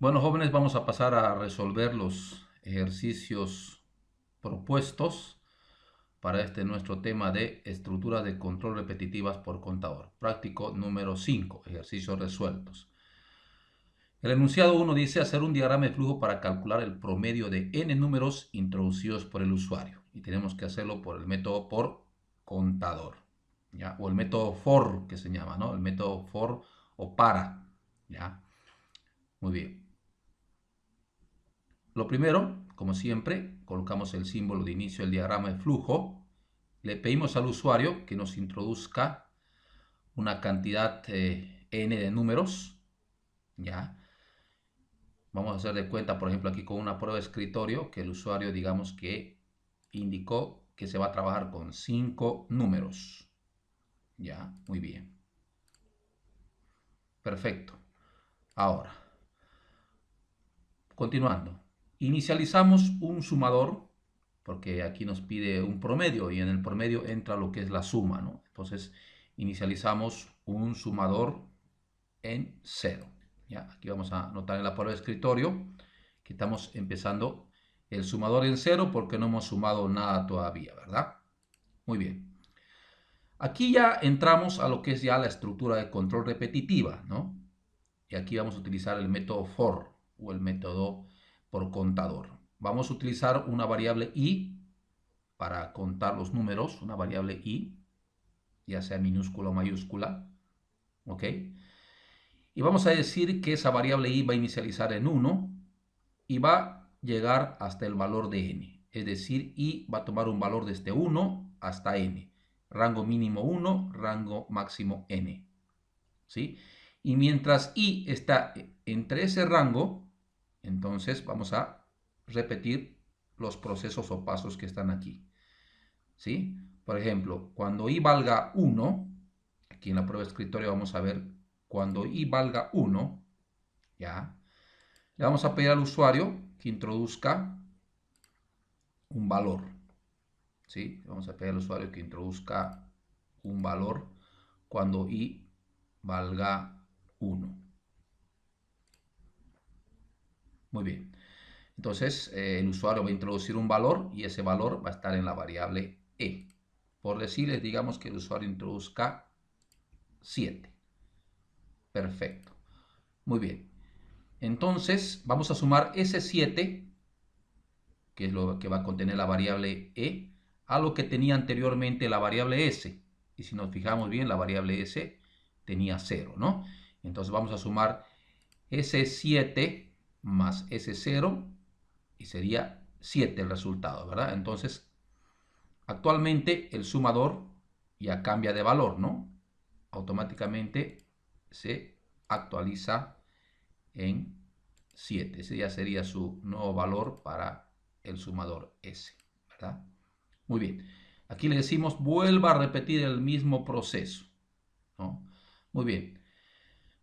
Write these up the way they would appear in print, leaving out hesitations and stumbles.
Bueno, jóvenes, vamos a pasar a resolver los ejercicios propuestos para este nuestro tema de estructuras de control repetitivas por contador. Práctico número 5, ejercicios resueltos. El enunciado 1 dice hacer un diagrama de flujo para calcular el promedio de n números introducidos por el usuario. Y tenemos que hacerlo por el método por contador, ¿ya? O el método for, que se llama, ¿no? El método for o para, ¿ya? Muy bien. Lo primero, como siempre, colocamos el símbolo de inicio del diagrama de flujo. Le pedimos al usuario que nos introduzca una cantidad n de números. ¿Ya? Vamos a hacer de cuenta, por ejemplo, aquí con una prueba de escritorio, que el usuario, digamos que indicó que se va a trabajar con 5 números. ¿Ya? Muy bien. Perfecto. Ahora, continuando. Inicializamos un sumador porque aquí nos pide un promedio y en el promedio entra lo que es la suma, ¿no? Entonces inicializamos un sumador en 0. ¿Ya? Aquí vamos a anotar en la prueba de escritorio que estamos empezando el sumador en 0 porque no hemos sumado nada todavía, ¿verdad? Muy bien. Aquí ya entramos a lo que es ya la estructura de control repetitiva, ¿no? Y aquí vamos a utilizar el método for o el método por contador. Vamos a utilizar una variable i para contar los números, una variable i, ya sea minúscula o mayúscula, ¿ok? Y vamos a decir que esa variable i va a inicializar en 1 y va a llegar hasta el valor de n. Es decir, i va a tomar un valor desde 1 hasta n. Rango mínimo 1, rango máximo n. ¿Sí? Y mientras i está entre ese rango, entonces vamos a repetir los procesos o pasos que están aquí. ¿Sí? Por ejemplo, cuando i valga 1, aquí en la prueba de escritorio vamos a ver, cuando i valga 1, ¿ya? Le vamos a pedir al usuario que introduzca un valor, ¿sí? Vamos a pedir al usuario que introduzca un valor cuando i valga 1. Muy bien. Entonces, el usuario va a introducir un valor y ese valor va a estar en la variable e. Por decirles, digamos que el usuario introduzca 7. Perfecto. Muy bien. Entonces, vamos a sumar ese 7, que es lo que va a contener la variable e, a lo que tenía anteriormente la variable s. Y si nos fijamos bien, la variable s tenía 0, ¿no? Entonces vamos a sumar ese 7 más ese 0 y sería 7 el resultado, ¿verdad? Entonces, actualmente el sumador ya cambia de valor, ¿no? Automáticamente se actualiza en 7. Ese ya sería su nuevo valor para el sumador S, ¿verdad? Muy bien. Aquí le decimos vuelva a repetir el mismo proceso, ¿no? Muy bien.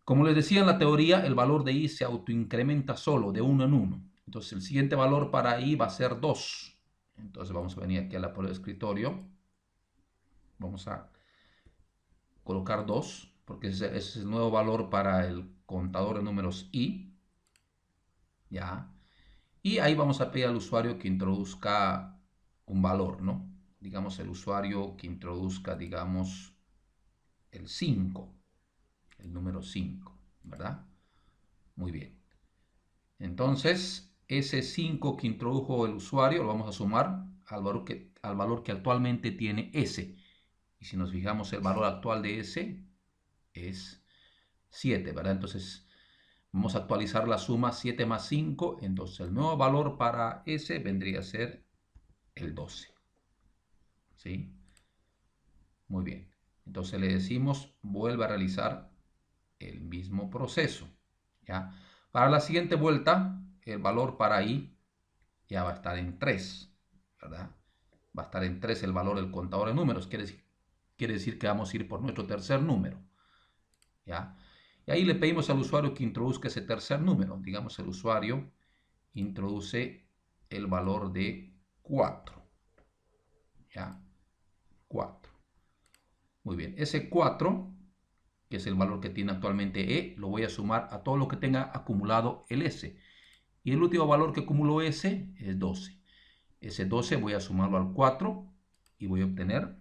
Como les decía en la teoría, el valor de i se autoincrementa solo de 1 en 1. Entonces el siguiente valor para i va a ser 2. Entonces vamos a venir aquí a la prueba de escritorio. Vamos a colocar 2, porque ese es el nuevo valor para el contador de números i. ¿Ya? Y ahí vamos a pedir al usuario que introduzca un valor, ¿no? Digamos el usuario que introduzca, digamos, el 5, el número 5, ¿verdad? Muy bien. Entonces, ese 5 que introdujo el usuario lo vamos a sumar al valor que actualmente tiene S. Y si nos fijamos, el valor actual de S es 7, ¿verdad? Entonces, vamos a actualizar la suma 7 más 5. Entonces, el nuevo valor para S vendría a ser el 12. ¿Sí? Muy bien. Entonces le decimos, vuelve a realizar el mismo proceso. ¿Ya? Para la siguiente vuelta, el valor para i ya va a estar en 3, ¿verdad? Va a estar en 3 el valor del contador de números. Quiere decir que vamos a ir por nuestro tercer número. ¿Ya? Y ahí le pedimos al usuario que introduzca ese tercer número. Digamos, el usuario introduce el valor de 4. ¿Ya? 4. Muy bien. Ese 4 que es el valor que tiene actualmente E, lo voy a sumar a todo lo que tenga acumulado el S. Y el último valor que acumuló S es 12. Ese 12 voy a sumarlo al 4 y voy a obtener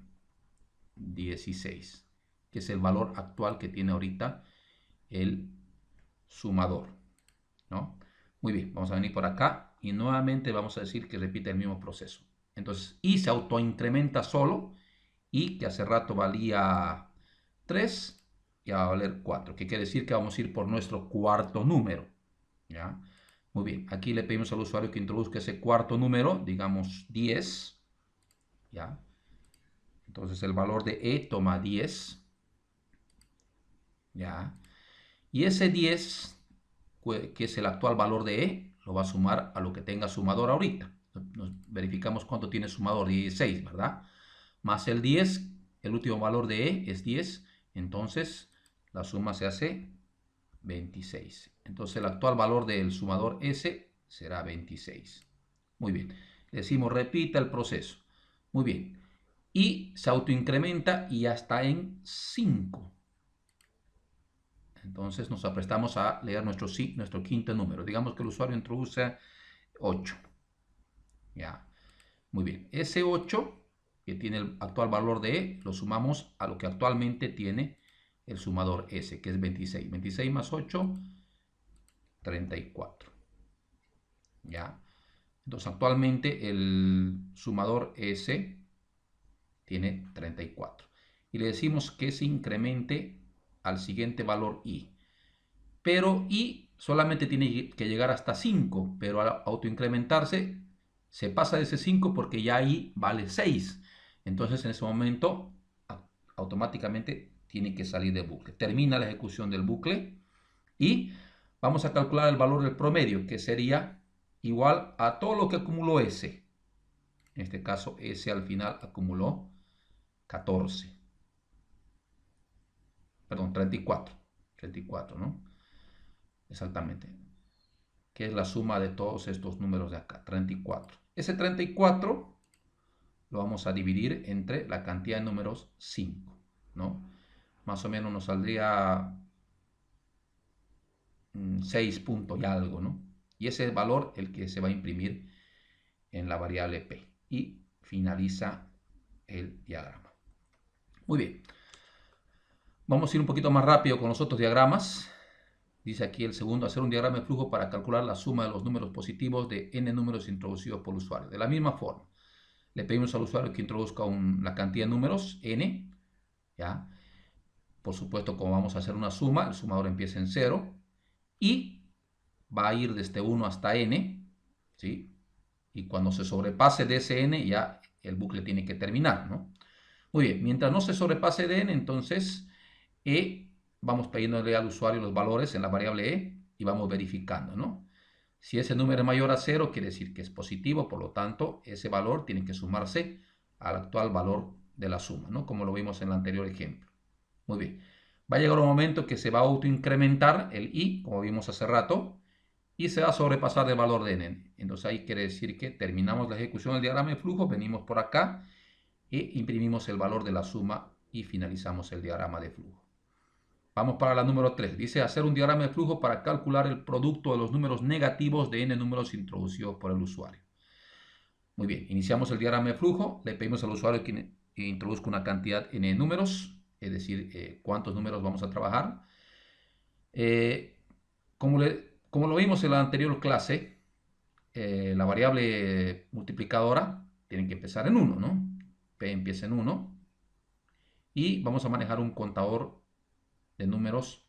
16, que es el valor actual que tiene ahorita el sumador, ¿no? Muy bien, vamos a venir por acá y nuevamente vamos a decir que repite el mismo proceso. Entonces, I se autoincrementa solo, I que hace rato valía 3, ya va a valer 4, que quiere decir que vamos a ir por nuestro cuarto número, ¿ya? Muy bien, aquí le pedimos al usuario que introduzca ese cuarto número, digamos 10, ¿ya? Entonces el valor de E toma 10, ¿ya? Y ese 10, que es el actual valor de E, lo va a sumar a lo que tenga sumador ahorita. Nos verificamos cuánto tiene sumador, 16, ¿verdad? Más el 10, el último valor de E es 10, entonces la suma se hace 26. Entonces el actual valor del sumador S será 26. Muy bien. Le decimos repita el proceso. Muy bien. Y se autoincrementa y ya está en 5. Entonces nos aprestamos a leer nuestro quinto número. Digamos que el usuario introduce 8. Ya. Muy bien. Ese 8, que tiene el actual valor de E, lo sumamos a lo que actualmente tiene el sumador S, que es 26. 26 más 8, 34. ¿Ya? Entonces actualmente el sumador S tiene 34. Y le decimos que se incremente al siguiente valor I. Pero I solamente tiene que llegar hasta 5, pero al autoincrementarse se pasa de ese 5 porque ya I vale 6. Entonces en ese momento automáticamente tiene que salir del bucle. Termina la ejecución del bucle y vamos a calcular el valor del promedio, que sería igual a todo lo que acumuló S. En este caso, S al final acumuló 14. Perdón, 34. 34, ¿no? Exactamente. Que es la suma de todos estos números de acá, 34. Ese 34 lo vamos a dividir entre la cantidad de números 5, ¿no? Más o menos nos saldría 6 puntos y algo, ¿no? Y ese es el valor el que se va a imprimir en la variable P. Y finaliza el diagrama. Muy bien. Vamos a ir un poquito más rápido con los otros diagramas. Dice aquí el segundo, hacer un diagrama de flujo para calcular la suma de los números positivos de n números introducidos por el usuario. De la misma forma, le pedimos al usuario que introduzca la cantidad de números, n, ¿ya? Por supuesto, como vamos a hacer una suma, el sumador empieza en 0 y va a ir desde 1 hasta n, ¿sí? Y cuando se sobrepase de ese n, ya el bucle tiene que terminar, ¿no? Muy bien, mientras no se sobrepase de n, entonces vamos pidiéndole al usuario los valores en la variable e y vamos verificando, ¿no? Si ese número es mayor a 0, quiere decir que es positivo, por lo tanto, ese valor tiene que sumarse al actual valor de la suma, ¿no? Como lo vimos en el anterior ejemplo. Muy bien. Va a llegar un momento que se va a autoincrementar el i, como vimos hace rato, y se va a sobrepasar el valor de n. Entonces ahí quiere decir que terminamos la ejecución del diagrama de flujo, venimos por acá e imprimimos el valor de la suma y finalizamos el diagrama de flujo. Vamos para la número 3. Dice hacer un diagrama de flujo para calcular el producto de los números negativos de n números introducidos por el usuario. Muy bien, iniciamos el diagrama de flujo. Le pedimos al usuario que introduzca una cantidad n números, es decir, cuántos números vamos a trabajar. Como lo vimos en la anterior clase, la variable multiplicadora tiene que empezar en 1, ¿no? P empieza en 1. Y vamos a manejar un contador de números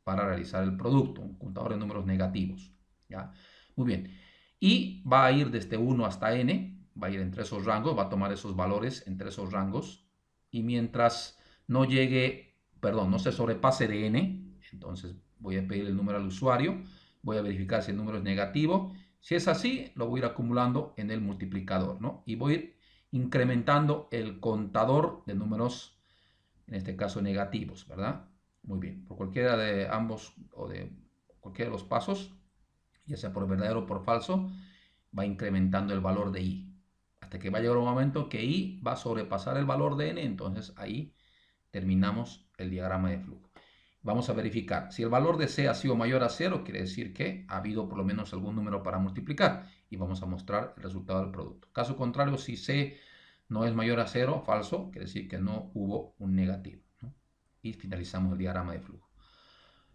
para realizar el producto, un contador de números negativos, ¿ya? Muy bien. Y va a ir desde 1 hasta n, va a ir entre esos rangos, va a tomar esos valores entre esos rangos. Y mientras no llegue, perdón, no se sobrepase de n, entonces voy a pedir el número al usuario, voy a verificar si el número es negativo. Si es así, lo voy a ir acumulando en el multiplicador, ¿no? Y voy a ir incrementando el contador de números, en este caso negativos, ¿verdad? Muy bien, por cualquiera de ambos o de cualquiera de los pasos, ya sea por verdadero o por falso, va incrementando el valor de i. Hasta que va a llegar un momento que i va a sobrepasar el valor de n, entonces ahí terminamos el diagrama de flujo. Vamos a verificar. Si el valor de C ha sido mayor a 0, quiere decir que ha habido por lo menos algún número para multiplicar. Y vamos a mostrar el resultado del producto. Caso contrario, si C no es mayor a 0, falso, quiere decir que no hubo un negativo, ¿no? Y finalizamos el diagrama de flujo.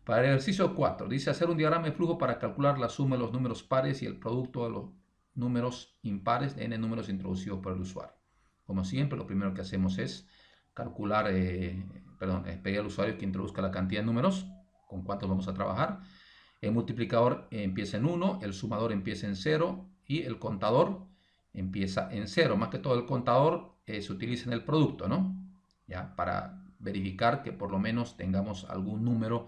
Para el ejercicio 4, dice hacer un diagrama de flujo para calcular la suma de los números pares y el producto de los números impares de n números introducidos por el usuario. Como siempre, lo primero que hacemos es calcular, pedir al usuario que introduzca la cantidad de números, con cuántos vamos a trabajar. El multiplicador empieza en 1, el sumador empieza en 0 y el contador empieza en 0. Más que todo el contador se utiliza en el producto, ¿no? ¿Ya? Para verificar que por lo menos tengamos algún número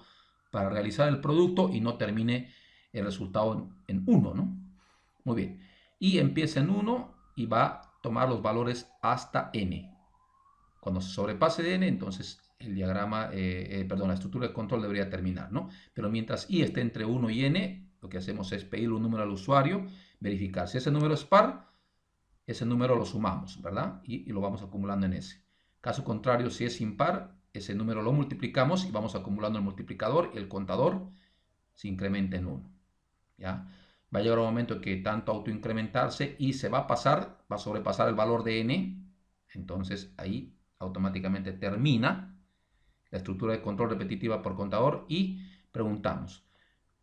para realizar el producto y no termine el resultado en 1, ¿no? Muy bien. Y empieza en 1 y va a tomar los valores hasta n. Cuando se sobrepase de n, entonces el diagrama, la estructura de control debería terminar, ¿no? Pero mientras i esté entre 1 y n, lo que hacemos es pedirle un número al usuario, verificar. Si ese número es par, ese número lo sumamos, ¿verdad? Y lo vamos acumulando en ese. Caso contrario, si es impar, ese número lo multiplicamos y vamos acumulando el multiplicador y el contador se incrementa en 1. ¿Ya? Va a llegar un momento que tanto autoincrementarse y se va a pasar, va a sobrepasar el valor de n, entonces ahí automáticamente termina la estructura de control repetitiva por contador y preguntamos,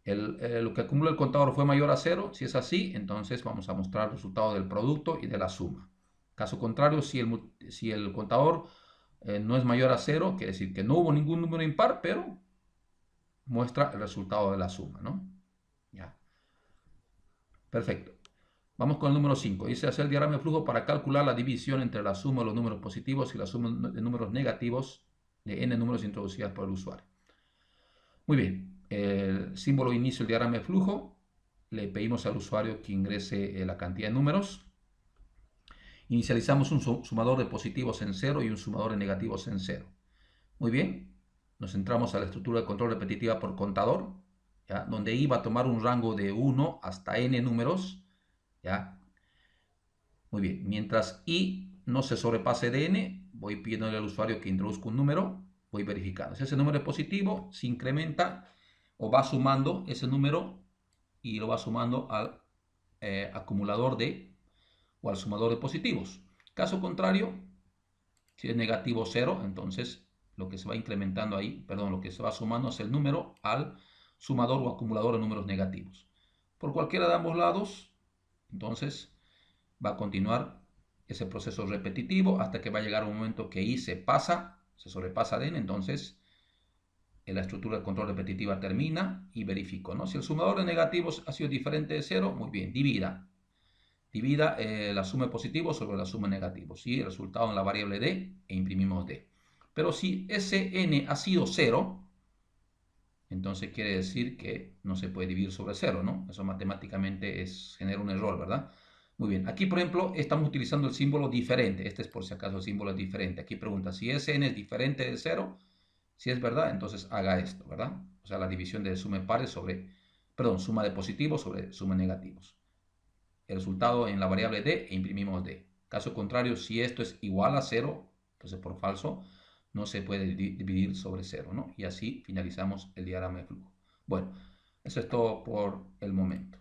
lo que acumula el contador fue mayor a 0, si es así, entonces vamos a mostrar el resultado del producto y de la suma. Caso contrario, si el contador no es mayor a 0, quiere decir que no hubo ningún número impar, pero muestra el resultado de la suma, ¿no? Ya. Perfecto. Vamos con el número 5. Dice hacer el diagrama de flujo para calcular la división entre la suma de los números positivos y la suma de números negativos de n números introducidas por el usuario. Muy bien. El símbolo inicio del diagrama de flujo. Le pedimos al usuario que ingrese la cantidad de números. Inicializamos un sumador de positivos en 0 y un sumador de negativos en 0. Muy bien. Nos centramos a la estructura de control repetitiva por contador, ¿ya? Donde i va a tomar un rango de 1 hasta n números, ¿ya? Muy bien, mientras i no se sobrepase de n, voy pidiéndole al usuario que introduzca un número, voy verificando. Si ese número es positivo, se incrementa o va sumando ese número y lo va sumando al acumulador o al sumador de positivos. Caso contrario, si es negativo 0, entonces lo que se va incrementando ahí, lo que se va sumando es el número al sumador o acumulador de números negativos. Por cualquiera de ambos lados, entonces va a continuar ese proceso repetitivo hasta que va a llegar un momento que i se sobrepasa de n, entonces la estructura de control repetitiva termina y verifico, ¿no? Si el sumador de negativos ha sido diferente de 0, muy bien, divida la suma de positivos sobre la suma de negativos y el resultado en la variable d e imprimimos d. Pero si ese n ha sido 0, entonces quiere decir que no se puede dividir sobre 0, ¿no? Eso matemáticamente genera un error, ¿verdad? Muy bien, aquí por ejemplo estamos utilizando el símbolo diferente. Este es por si acaso el símbolo es diferente. Aquí pregunta si ese n es diferente de 0. Si es verdad, entonces haga esto, ¿verdad? O sea, la división de suma de pares suma de positivos sobre suma de negativos. El resultado en la variable d e imprimimos d. Caso contrario, si esto es igual a 0, entonces por falso, no se puede dividir sobre 0, ¿no? Y así finalizamos el diagrama de flujo. Bueno, eso es todo por el momento.